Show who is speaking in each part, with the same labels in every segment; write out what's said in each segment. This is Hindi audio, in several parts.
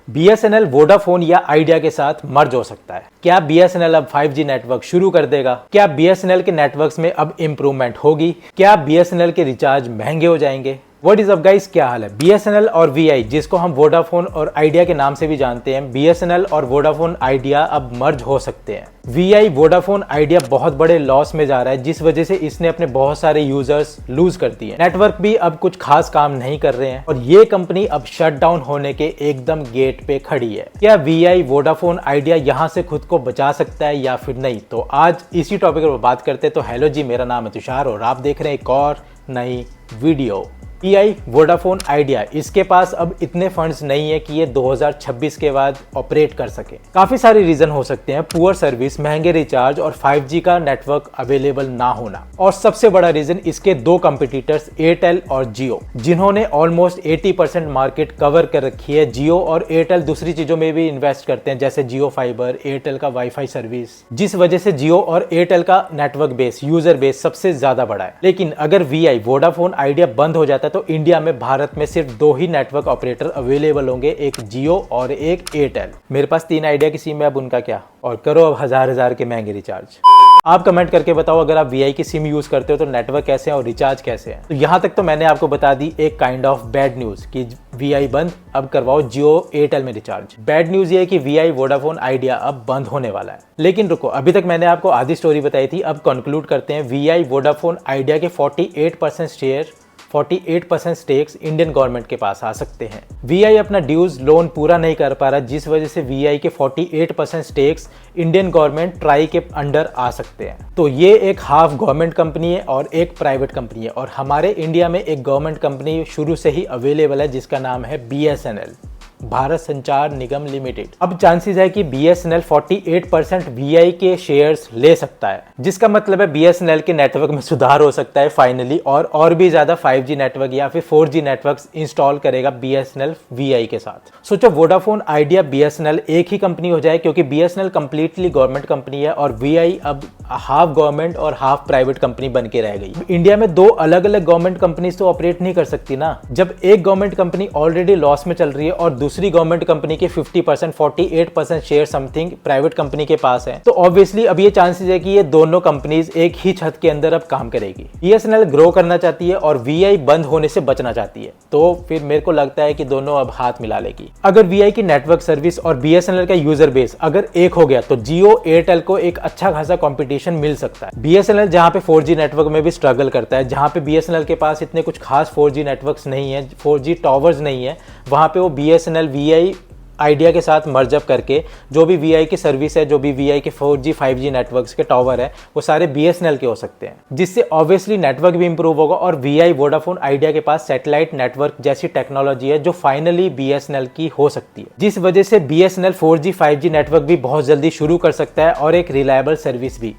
Speaker 1: बीएसएनएल वोडाफोन या आइडिया के साथ मर्ज हो सकता है। क्या बीएसएनएल अब 5G नेटवर्क शुरू कर देगा? क्या बीएसएनएल के नेटवर्क्स में अब इंप्रूवमेंट होगी? क्या बीएसएनएल के रिचार्ज महंगे हो जाएंगे? व्हाट इज अप गाइस, क्या हाल है? बीएसएनएल और वीआई, जिसको हम वोडाफोन और आइडिया के नाम से भी जानते हैं, बीएसएनएल और वोडाफोन आइडिया अब मर्ज हो सकते हैं। वीआई वोडाफोन आइडिया बहुत बड़े लॉस में जा रहा है, जिस वजह से इसने अपने बहुत सारे यूजर्स लूज कर दिए। नेटवर्क भी अब कुछ खास काम नहीं कर रहे हैं और ये कंपनी अब शट डाउन होने के एकदम गेट पे खड़ी है। क्या वीआई वोडाफोन आइडिया यहाँ से खुद को बचा सकता है या फिर नहीं? तो आज इसी टॉपिक पर बात करते हैं। तो हेलो जी, मेरा नाम है तुषार और आप देख रहे हैं एक और नई वीडियो। वीआई वोडाफोन आइडिया, इसके पास अब इतने फंड्स नहीं है कि ये 2026 के बाद ऑपरेट कर सके। काफी सारे रीजन हो सकते हैं, पुअर सर्विस, महंगे रिचार्ज और 5G का नेटवर्क अवेलेबल ना होना। और सबसे बड़ा रीजन इसके दो कंपटीटर्स एयरटेल और जियो, जिन्होंने ऑलमोस्ट 80% मार्केट कवर कर रखी है। जियो और एयरटेल दूसरी चीजों में भी इन्वेस्ट करते हैं, जैसे जियो फाइबर, एयरटेल का वाईफाई सर्विस, जिस वजह से जियो और एयरटेल का नेटवर्क बेस, यूजर बेस सबसे ज्यादा बड़ा है। लेकिन अगर वीआई वोडाफोन आइडिया बंद हो जाता है तो इंडिया में, भारत में सिर्फ दो ही नेटवर्क ऑपरेटर अवेलेबल होंगे, एक जियो और एक एयरटेल। मेरे पास 3 आइडिया की सिम है, अब उनका क्या? और करो अब हजार के महंगे रिचार्ज। आप कमेंट करके बताओ, अगर आप वीआई की सिम यूज करते हो तो नेटवर्क कैसे है और रिचार्ज कैसे है। तो यहाँ तक तो मैंने आपको बता दी एक काइंड ऑफ बैड न्यूज कि वीआई बंद, अब करवाओ जियो एयरटेल में रिचार्ज। बैड न्यूज ये है कि वीआई वोडाफोन आइडिया अब बंद होने वाला है। लेकिन रुको, अभी तक मैंने आपको आधी स्टोरी बताई थी, अब कंक्लूड करते हैं। वीआई वोडाफोन आइडिया के 48% स्टेक्स इंडियन गवर्नमेंट के पास आ सकते हैं। वीआई अपना ड्यूज लोन पूरा नहीं कर पा रहा, जिस वजह से वीआई के 48% स्टेक्स इंडियन गवर्नमेंट ट्राई के अंडर आ सकते हैं। तो ये एक हाफ गवर्नमेंट कंपनी है और एक प्राइवेट कंपनी है, और हमारे इंडिया में एक गवर्नमेंट कंपनी शुरू से ही अवेलेबल है, जिसका नाम है बीएसएनएल, भारत संचार निगम लिमिटेड। अब चांसेस है कि बीएसएनएल 48% वीआई के शेयर्स ले सकता है, जिसका मतलब है बीएसएनएल के नेटवर्क में सुधार हो सकता है फाइनली, और भी ज्यादा 5G नेटवर्क या फिर 4G नेटवर्क्स इंस्टॉल करेगा बीएसएनएल वीआई के साथ। सोचो वोडाफोन आइडिया बीएसएनएल एक ही कंपनी हो जाए, क्योंकि बीएसएनएल कंप्लीटली गवर्नमेंट कंपनी है और वीआई अब हाफ गवर्नमेंट और हाफ प्राइवेट कंपनी बन के रह गई। इंडिया में दो अलग अलग गवर्नमेंट कंपनीज तो ऑपरेट नहीं कर सकती ना। जब एक गवर्नमेंट कंपनी ऑलरेडी लॉस में चल रही है और दूसरी गवर्नमेंट कंपनी के 48% शेयर समथिंग प्राइवेट कंपनी के पास है, तो ऑब्वियसली अब ये चांसेस है कि ये दोनों कंपनीज एक ही छत के अंदर अब काम करेगी। बीएसएनएल ग्रो करना चाहती है और वीआई बंद होने से बचना चाहती है, तो फिर मेरे को लगता है कि दोनों अब हाथ मिला लेगी। अगर वीआई की नेटवर्क सर्विस और बीएसएनएल का यूजर बेस अगर एक हो गया तो जियो एयरटेल को एक अच्छा खासा कंपटीशन मिल सकता है। बीएसएनएल जहां पे 4G नेटवर्क में भी स्ट्रगल करता है, जहां पे बीएसएनएल के पास इतने कुछ खास 4G नेटवर्क्स नहीं है, 4G टावर्स नहीं है, वहां पे वो बीएसएनएल वीआई आइडिया के साथ मर्ज अप करके जो भी वीआई की सर्विस है, जो भी वीआई के 4G 5G नेटवर्क्स के टावर है, वो सारे बीएसएनएल के हो सकते हैं, जिससे ऑब्वियसली नेटवर्क भी इंप्रूव होगा। और वीआई वोडाफोन आइडिया के पास सैटेलाइट नेटवर्क जैसी टेक्नोलॉजी है जो फाइनली बीएसएनएल की हो सकती है, जिस वजह से बीएसएनएल 4G 5G नेटवर्क भी बहुत जल्दी शुरू कर सकता है और एक रिलायबल सर्विस भी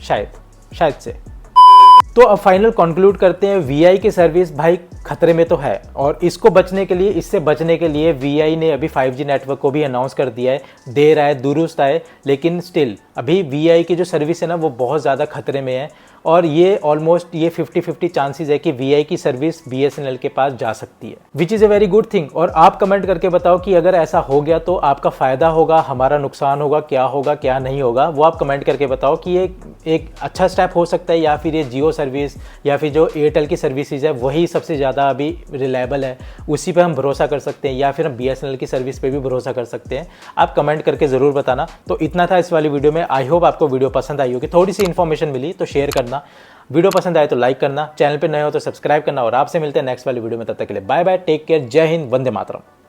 Speaker 1: शायद से। तो अब फाइनल कंक्लूड करते हैं, वीआई की सर्विस भाई खतरे में तो है, और इससे बचने के लिए वीआई ने अभी 5G नेटवर्क को भी अनाउंस कर दिया है। देर आए दुरुस्त आए, लेकिन स्टिल अभी वीआई की जो सर्विस है ना, वो बहुत ज़्यादा खतरे में है, और ये ऑलमोस्ट 50-50 चांसेस है कि वीआई की सर्विस बीएसएनएल के पास जा सकती है, which is a very good thing. और आप कमेंट करके बताओ कि अगर ऐसा हो गया तो आपका फ़ायदा होगा, हमारा नुकसान होगा, क्या नहीं होगा, वो आप कमेंट करके बताओ कि ये एक अच्छा स्टेप हो सकता है, या फिर ये जियो सर्विस या फिर जो एयरटेल की सर्विसेज है वही सबसे ज़्यादा अभी रिलायबल है, उसी पे हम भरोसा कर सकते हैं, या फिर हम बीएसएनएल की सर्विस पे भी भरोसा कर सकते हैं। आप कमेंट करके ज़रूर बताना। तो इतना था इस वाली वीडियो में। आई होप आपको वीडियो पसंद आई होगी, थोड़ी सी इन्फॉर्मेशन मिली तो शेयर करना, वीडियो पसंद आए तो लाइक करना, चैनल पे नए हो तो सब्सक्राइब करना, और आपसे मिलते हैं नेक्स्ट वाली वीडियो में। तब तक के लिए बाय बाय, टेक केयर, जय हिंद, वंदे मातरम।